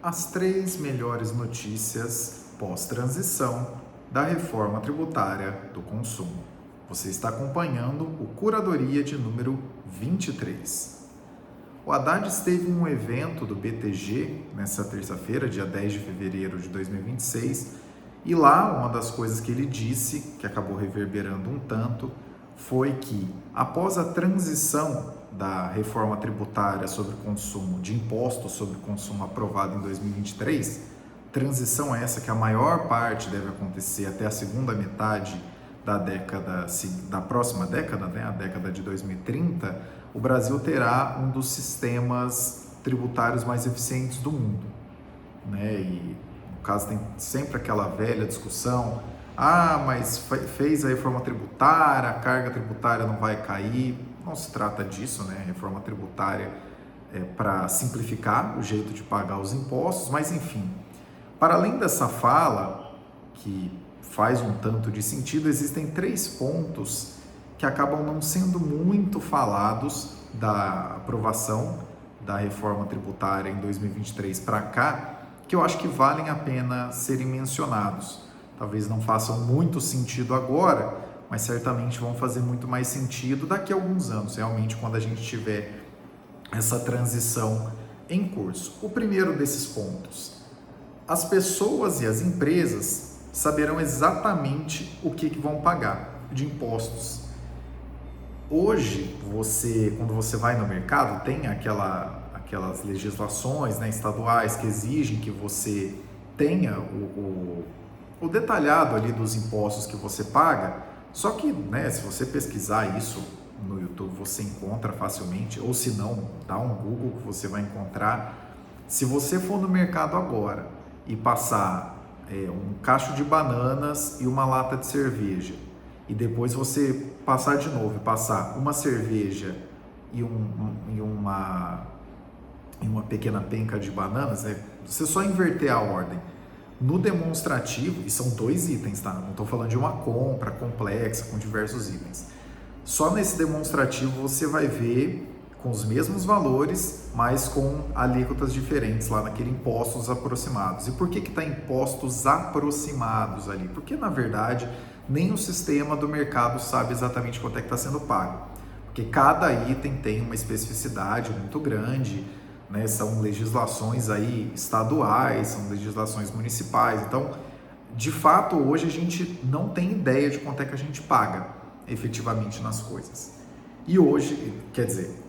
As 3 melhores notícias pós-transição da reforma tributária do consumo. Você está acompanhando o Curadoria de número 23. O Haddad esteve em um evento do BTG nessa terça-feira, dia 10 de fevereiro de 2026, e lá uma das coisas que ele disse, que acabou reverberando um tanto, foi que após a transição da reforma tributária sobre consumo, de impostos sobre consumo aprovada em 2023, transição essa que a maior parte deve acontecer até a segunda metade da próxima década, né, a década de 2030, o Brasil terá um dos sistemas tributários mais eficientes do mundo, né? E no caso tem sempre aquela velha discussão: mas fez a reforma tributária, a carga tributária não vai cair. Não se trata disso, né? A reforma tributária é para simplificar o jeito de pagar os impostos, mas enfim, para além dessa fala, que faz um tanto de sentido, existem 3 pontos que acabam não sendo muito falados da aprovação da reforma tributária em 2023 para cá, que eu acho que valem a pena serem mencionados. Talvez não façam muito sentido agora, mas certamente vão fazer muito mais sentido daqui a alguns anos, realmente, quando a gente tiver essa transição em curso. O primeiro desses pontos: as pessoas e as empresas saberão exatamente o que vão pagar de impostos. Hoje, quando você vai no mercado, tem aquelas legislações, né, estaduais que exigem que você tenha o detalhado ali dos impostos que você paga. Só que, né, se você pesquisar isso no YouTube, você encontra facilmente, ou se não, dá um Google que você vai encontrar. Se você for no mercado agora e passar um cacho de bananas e uma lata de cerveja, e depois você passar de novo e passar uma cerveja e uma pequena penca de bananas, né, você só inverter a ordem. No demonstrativo, e são 2 itens, tá? Não estou falando de uma compra complexa com diversos itens. Só nesse demonstrativo você vai ver com os mesmos valores, mas com alíquotas diferentes lá naquele impostos aproximados. E por que está impostos aproximados ali? Porque, na verdade, nem o sistema do mercado sabe exatamente quanto é que está sendo pago. Porque cada item tem uma especificidade muito grande, né? São legislações aí estaduais, são legislações municipais. Então, de fato, hoje a gente não tem ideia de quanto é que a gente paga efetivamente nas coisas. E hoje,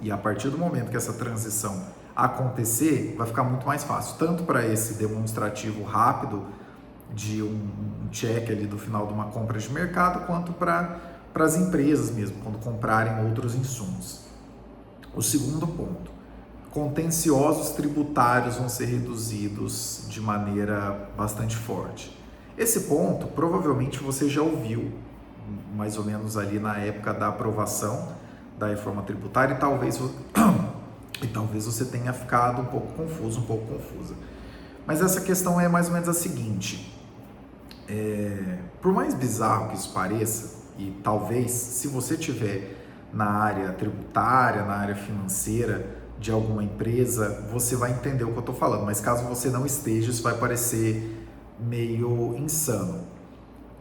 e a partir do momento que essa transição acontecer, vai ficar muito mais fácil, tanto para esse demonstrativo rápido de um check ali do final de uma compra de mercado, quanto para as empresas mesmo, quando comprarem outros insumos. O segundo ponto: contenciosos tributários vão ser reduzidos de maneira bastante forte. Esse ponto provavelmente você já ouviu, mais ou menos ali na época da aprovação da reforma tributária, e talvez você tenha ficado um pouco confusa. Mas essa questão é mais ou menos a seguinte: por mais bizarro que isso pareça, e talvez se você estiver na área tributária, na área financeira de alguma empresa, você vai entender o que eu estou falando, mas caso você não esteja, isso vai parecer meio insano.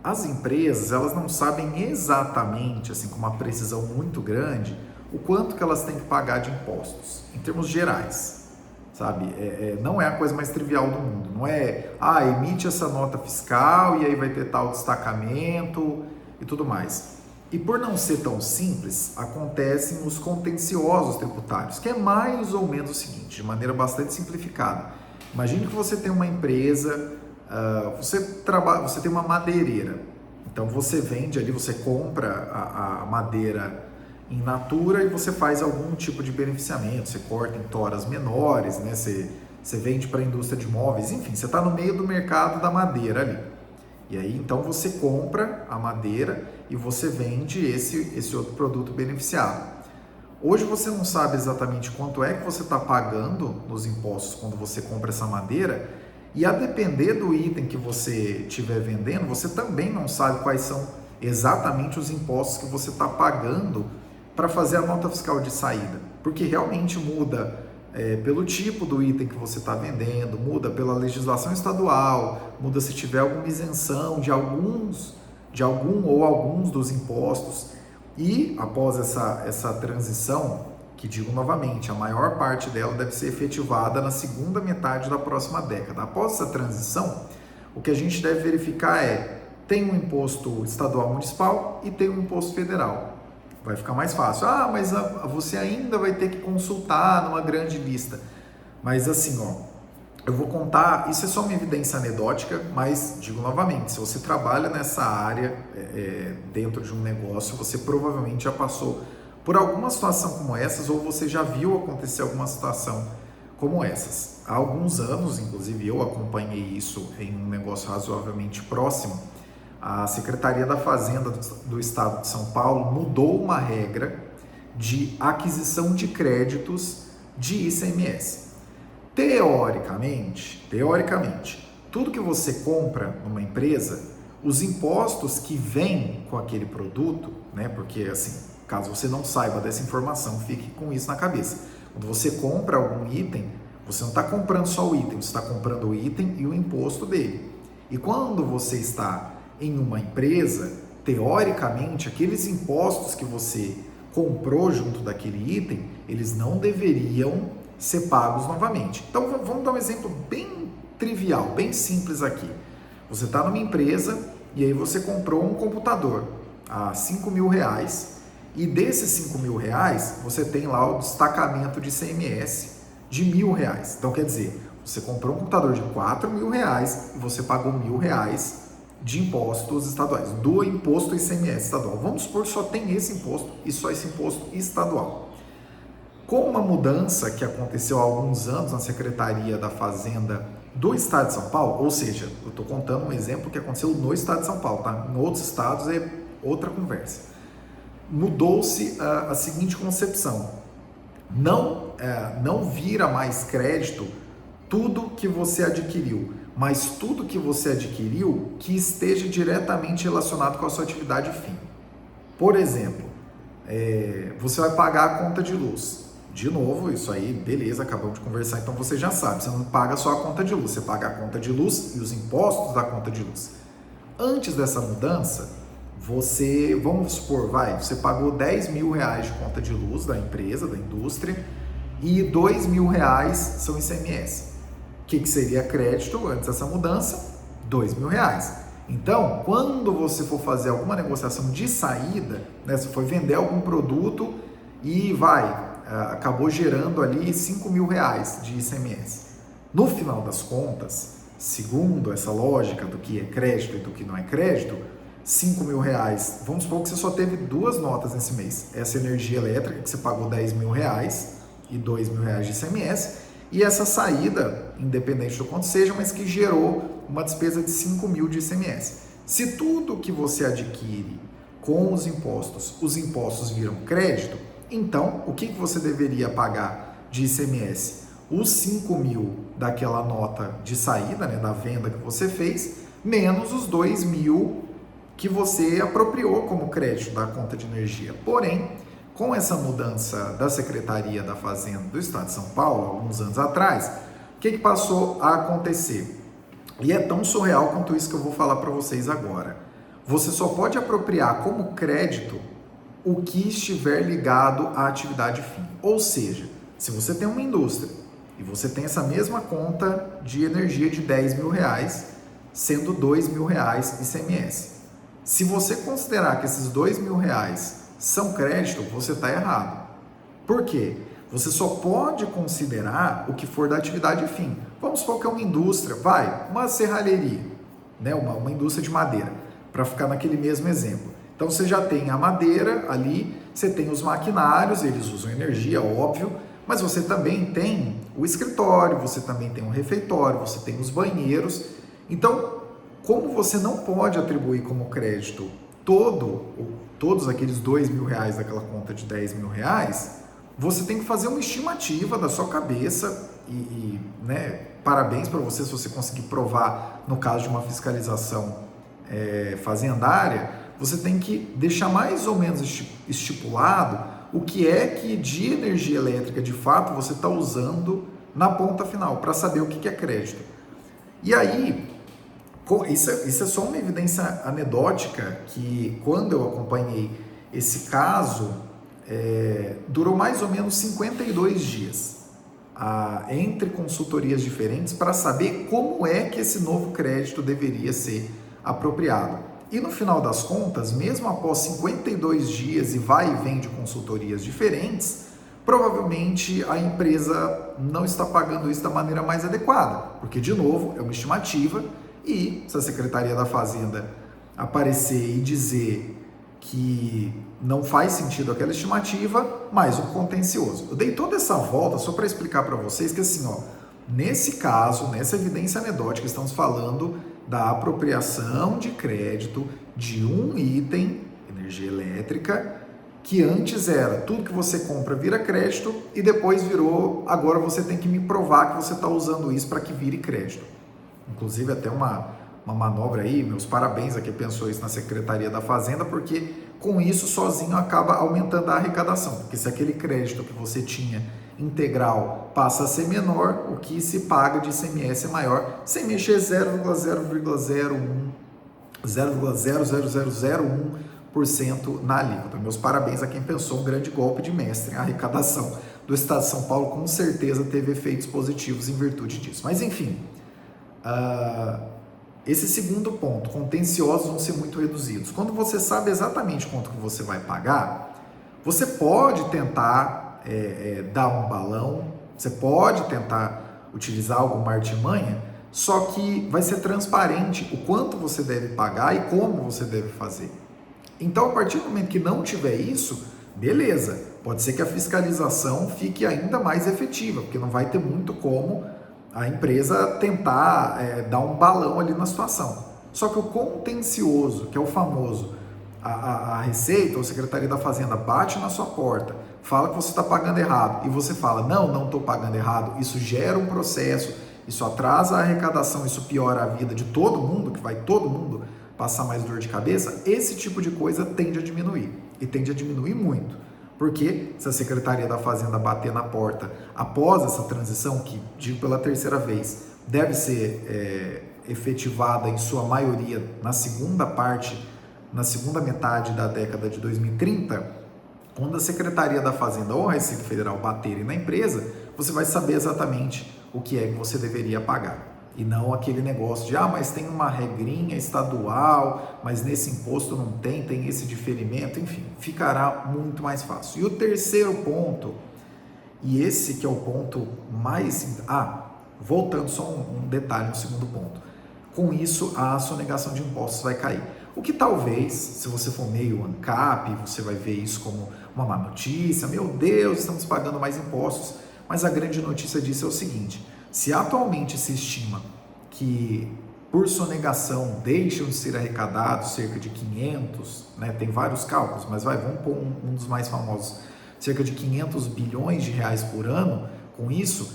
As empresas, elas não sabem exatamente, assim, com uma precisão muito grande, o quanto que elas têm que pagar de impostos, em termos gerais, sabe? Não é a coisa mais trivial do mundo, não é, emite essa nota fiscal e aí vai ter tal destacamento e tudo mais. E por não ser tão simples, acontecem os contenciosos tributários, que é mais ou menos o seguinte, de maneira bastante simplificada. Imagine que você tem uma empresa, você tem uma madeireira, então você vende ali, você compra a madeira in natura e você faz algum tipo de beneficiamento, você corta em toras menores, né? Você vende para a indústria de móveis, enfim, você está no meio do mercado da madeira ali. E aí, então, você compra a madeira e você vende esse outro produto beneficiado. Hoje você não sabe exatamente quanto é que você está pagando nos impostos quando você compra essa madeira, e a depender do item que você estiver vendendo, você também não sabe quais são exatamente os impostos que você está pagando para fazer a nota fiscal de saída, porque realmente muda pelo tipo do item que você está vendendo, muda pela legislação estadual, muda se tiver alguma isenção de algum ou alguns dos impostos. E após essa transição, que digo novamente, a maior parte dela deve ser efetivada na segunda metade da próxima década. Após essa transição, o que a gente deve verificar tem um imposto estadual municipal e tem um imposto federal. Vai ficar mais fácil. Mas você ainda vai ter que consultar numa grande lista. Mas assim, eu vou contar, isso é só uma evidência anedótica, mas digo novamente, se você trabalha nessa área, dentro de um negócio, você provavelmente já passou por alguma situação como essas, ou você já viu acontecer alguma situação como essas. Há alguns anos, inclusive eu acompanhei isso em um negócio razoavelmente próximo. A Secretaria da Fazenda do Estado de São Paulo mudou uma regra de aquisição de créditos de ICMS. Teoricamente, tudo que você compra numa empresa, os impostos que vêm com aquele produto, né? Porque assim, caso você não saiba dessa informação, fique com isso na cabeça. Quando você compra algum item, você não está comprando só o item, você está comprando o item e o imposto dele. E quando você está em uma empresa, teoricamente, aqueles impostos que você comprou junto daquele item, eles não deveriam ser pagos novamente. Então, vamos dar um exemplo bem trivial, bem simples aqui. Você está numa empresa e aí você comprou um computador a R$5.000 e desses R$5.000 você tem lá o destacamento de ICMS de R$1.000. Então, quer dizer, você comprou um computador de R$4.000 e você pagou R$1.000 de impostos estaduais, do imposto ICMS estadual. Vamos supor que só tem esse imposto e só esse imposto estadual. Com uma mudança que aconteceu há alguns anos na Secretaria da Fazenda do Estado de São Paulo, ou seja, eu estou contando um exemplo que aconteceu no Estado de São Paulo, tá? Em outros estados é outra conversa. Mudou-se a seguinte concepção: não vira mais crédito tudo que você adquiriu, mas tudo que você adquiriu que esteja diretamente relacionado com a sua atividade fim. Por exemplo, você vai pagar a conta de luz. De novo, isso aí, beleza, acabamos de conversar, então você já sabe, você não paga só a conta de luz, você paga a conta de luz e os impostos da conta de luz. Antes dessa mudança, vamos supor, você pagou R$10.000 de conta de luz da empresa, da indústria, e R$2.000 são ICMS. O que seria crédito antes dessa mudança? R$2.000. Então, quando você for fazer alguma negociação de saída, né, você for vender algum produto e acabou gerando ali R$5.000 de ICMS. No final das contas, segundo essa lógica do que é crédito e do que não é crédito, R$5.000, vamos supor que você só teve duas notas nesse mês. Essa energia elétrica que você pagou R$10.000 e R$2.000 de ICMS, e essa saída, independente do quanto seja, mas que gerou uma despesa de R$5.000 de ICMS. Se tudo que você adquire com os impostos viram crédito, então o que você deveria pagar de ICMS? Os R$5.000 daquela nota de saída, né, da venda que você fez, menos os R$2.000 que você apropriou como crédito da conta de energia. Porém, com essa mudança da Secretaria da Fazenda do Estado de São Paulo, alguns anos atrás, o que passou a acontecer? E é tão surreal quanto isso que eu vou falar para vocês agora. Você só pode apropriar como crédito o que estiver ligado à atividade fim. Ou seja, se você tem uma indústria e você tem essa mesma conta de energia de R$10.000, sendo R$2.000 ICMS. Se você considerar que esses R$2.000 são crédito, você está errado. Por quê? Você só pode considerar o que for da atividade fim. Vamos supor que é uma indústria, uma serralheria, né? uma indústria de madeira, para ficar naquele mesmo exemplo. Então você já tem a madeira ali, você tem os maquinários, eles usam energia, óbvio, mas você também tem o escritório, você também tem o refeitório, você tem os banheiros. Então, como você não pode atribuir como crédito todos aqueles R$2.000 daquela conta de R$10.000, você tem que fazer uma estimativa da sua cabeça né, parabéns para você se você conseguir provar no caso de uma fiscalização fazendária, você tem que deixar mais ou menos estipulado o que é que de energia elétrica de fato você está usando na ponta final, para saber o que é crédito. E aí, isso é só uma evidência anedótica que quando eu acompanhei esse caso, durou mais ou menos 52 dias entre consultorias diferentes para saber como é que esse novo crédito deveria ser apropriado. E no final das contas, mesmo após 52 dias e vai e vem de consultorias diferentes, provavelmente a empresa não está pagando isso da maneira mais adequada, porque, de novo, é uma estimativa e se a Secretaria da Fazenda aparecer e dizer que não faz sentido aquela estimativa, mais um contencioso. Eu dei toda essa volta só para explicar para vocês que, assim, nesse caso, nessa evidência anedótica, estamos falando da apropriação de crédito de um item, energia elétrica, que antes era tudo que você compra vira crédito e depois virou, agora você tem que me provar que você está usando isso para que vire crédito. Inclusive até uma manobra aí, meus parabéns a quem pensou isso na Secretaria da Fazenda, porque com isso sozinho acaba aumentando a arrecadação, porque se aquele crédito que você tinha integral passa a ser menor, o que se paga de ICMS é maior, sem mexer 0,0001% na alíquota. Meus parabéns a quem pensou um grande golpe de mestre. A arrecadação do Estado de São Paulo com certeza teve efeitos positivos em virtude disso. Mas enfim, esse segundo ponto, contenciosos vão ser muito reduzidos. Quando você sabe exatamente quanto que você vai pagar, você pode tentar dar um balão, você pode tentar utilizar alguma artimanha, só que vai ser transparente o quanto você deve pagar e como você deve fazer. Então, a partir do momento que não tiver isso, beleza, pode ser que a fiscalização fique ainda mais efetiva, porque não vai ter muito como a empresa tentar dar um balão ali na situação. Só que o contencioso, que é o famoso, a Receita ou a Secretaria da Fazenda bate na sua porta, fala que você está pagando errado e você fala, não estou pagando errado, isso gera um processo, isso atrasa a arrecadação, isso piora a vida de todo mundo, que vai todo mundo passar mais dor de cabeça, esse tipo de coisa tende a diminuir, e tende a diminuir muito. Porque se a Secretaria da Fazenda bater na porta após essa transição, que digo pela terceira vez, deve ser efetivada em sua maioria na segunda metade da década de 2030, quando a Secretaria da Fazenda ou a Receita Federal baterem na empresa, você vai saber exatamente o que é que você deveria pagar. E não aquele negócio de, mas tem uma regrinha estadual, mas nesse imposto não tem esse diferimento, enfim, ficará muito mais fácil. E o terceiro ponto, e esse que é o ponto mais... voltando só um detalhe no segundo ponto. Com isso, a sonegação de impostos vai cair. O que talvez, se você for meio ANCAP, você vai ver isso como uma má notícia, meu Deus, estamos pagando mais impostos, mas a grande notícia disso é o seguinte, se atualmente se estima que por sonegação deixam de ser arrecadados cerca de 500, tem vários cálculos, mas vamos pôr um dos mais famosos, cerca de 500 bilhões de reais por ano, com isso,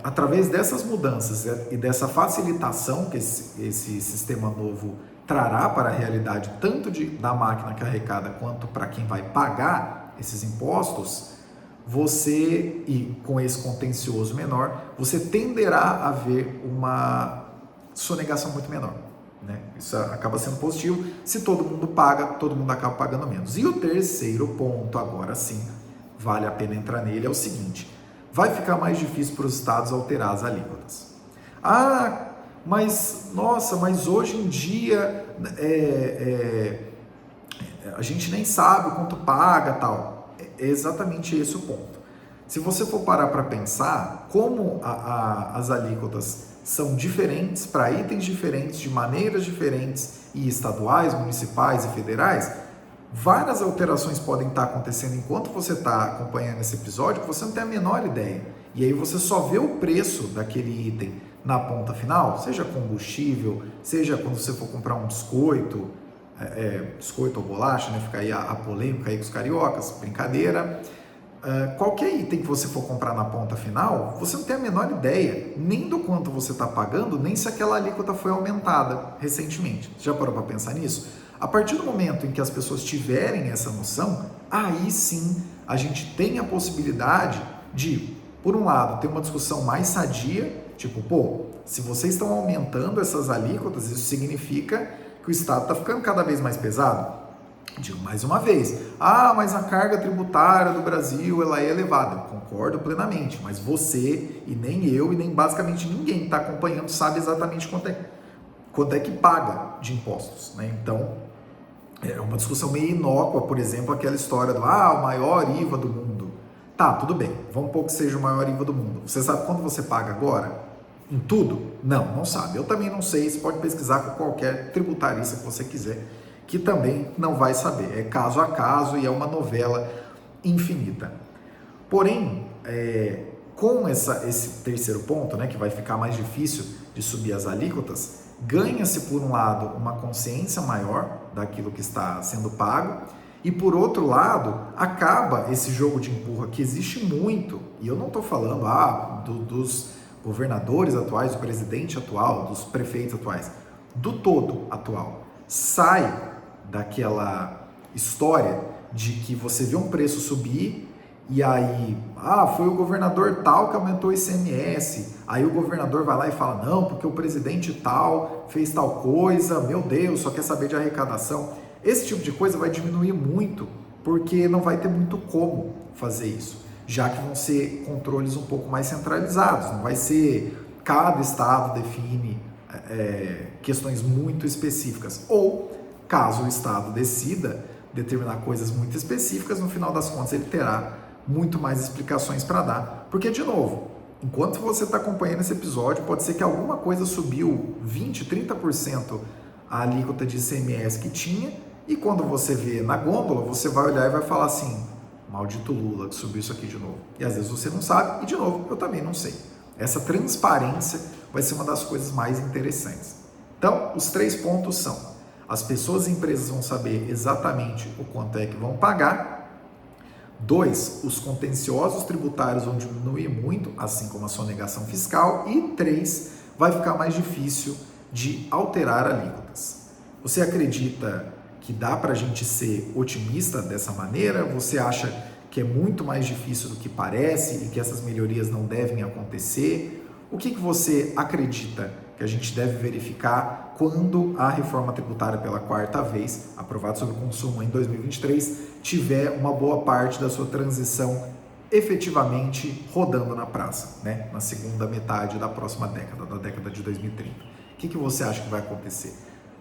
através dessas mudanças e dessa facilitação que esse sistema novo trará para a realidade, tanto da máquina que arrecada, quanto para quem vai pagar esses impostos, você, e com esse contencioso menor, você tenderá a ver uma sonegação muito menor. Isso acaba sendo positivo. Se todo mundo paga, todo mundo acaba pagando menos. E o terceiro ponto, agora sim, vale a pena entrar nele, é o seguinte, vai ficar mais difícil para os estados alterar as alíquotas. Mas hoje em dia a gente nem sabe quanto paga tal. É exatamente esse o ponto. Se você for parar para pensar como as alíquotas são diferentes para itens diferentes, de maneiras diferentes, e estaduais, municipais e federais, várias alterações podem estar acontecendo enquanto você está acompanhando esse episódio que você não tem a menor ideia. E aí você só vê o preço daquele item na ponta final, seja combustível, seja quando você for comprar um biscoito, biscoito ou bolacha, fica aí a polêmica aí com os cariocas, brincadeira. Qualquer item que você for comprar na ponta final, você não tem a menor ideia, nem do quanto você está pagando, nem se aquela alíquota foi aumentada recentemente. Já parou para pensar nisso? A partir do momento em que as pessoas tiverem essa noção, aí sim a gente tem a possibilidade de, por um lado, ter uma discussão mais sadia, tipo, pô, se vocês estão aumentando essas alíquotas, isso significa que o Estado está ficando cada vez mais pesado. Digo mais uma vez, mas a carga tributária do Brasil ela é elevada. Eu concordo plenamente, mas você e nem eu e nem basicamente ninguém que está acompanhando sabe exatamente quanto é que paga de impostos, né? Então, é uma discussão meio inócua, por exemplo, aquela história do o maior IVA do mundo. Tá, tudo bem, vamos supor que seja o maior IVA do mundo. Você sabe quanto você paga agora? Em tudo? Não sabe. Eu também não sei, você pode pesquisar com qualquer tributarista que você quiser, que também não vai saber. É caso a caso e é uma novela infinita. Porém, com esse terceiro ponto, né, que vai ficar mais difícil de subir as alíquotas, ganha-se, por um lado, uma consciência maior daquilo que está sendo pago, e, por outro lado, acaba esse jogo de empurra que existe muito, e eu não estou falando dos governadores atuais, do presidente atual, dos prefeitos atuais, do todo atual. Sai daquela história de que você vê um preço subir e aí, foi o governador tal que aumentou o ICMS, aí o governador vai lá e fala, não, porque o presidente tal fez tal coisa, meu Deus, só quer saber de arrecadação. Esse tipo de coisa vai diminuir muito, porque não vai ter muito como fazer isso, já que vão ser controles um pouco mais centralizados, não vai ser cada estado define questões muito específicas, ou caso o estado decida determinar coisas muito específicas, no final das contas ele terá muito mais explicações para dar, porque, de novo, enquanto você está acompanhando esse episódio, pode ser que alguma coisa subiu 20%, 30% a alíquota de ICMS que tinha, e quando você vê na gôndola, você vai olhar e vai falar assim, maldito Lula que subiu isso aqui de novo. E às vezes você não sabe, e de novo, eu também não sei. Essa transparência vai ser uma das coisas mais interessantes. Então, os 3 pontos são: as pessoas e empresas vão saber exatamente o quanto é que vão pagar. 2, os contenciosos tributários vão diminuir muito, assim como a sonegação fiscal. E 3, vai ficar mais difícil de alterar alíquotas. Você acredita que dá para a gente ser otimista dessa maneira? Você acha que é muito mais difícil do que parece e que essas melhorias não devem acontecer? O que você acredita que a gente deve verificar quando a reforma tributária pela 4ª vez, aprovada sobre o consumo em 2023, tiver uma boa parte da sua transição efetivamente rodando na praça, né? Na segunda metade da próxima década, da década de 2030. O que você acha que vai acontecer?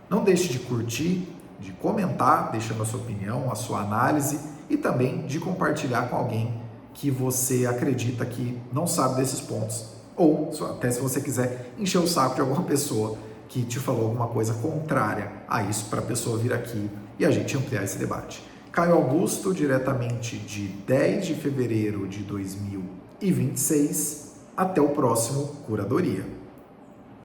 Não deixe de curtir, de comentar, deixando a sua opinião, a sua análise, e também de compartilhar com alguém que você acredita que não sabe desses pontos, ou até se você quiser encher o saco de alguma pessoa que te falou alguma coisa contrária a isso, para a pessoa vir aqui e a gente ampliar esse debate. Caio Augusto, diretamente de 10 de fevereiro de 2026. Até o próximo Curadoria.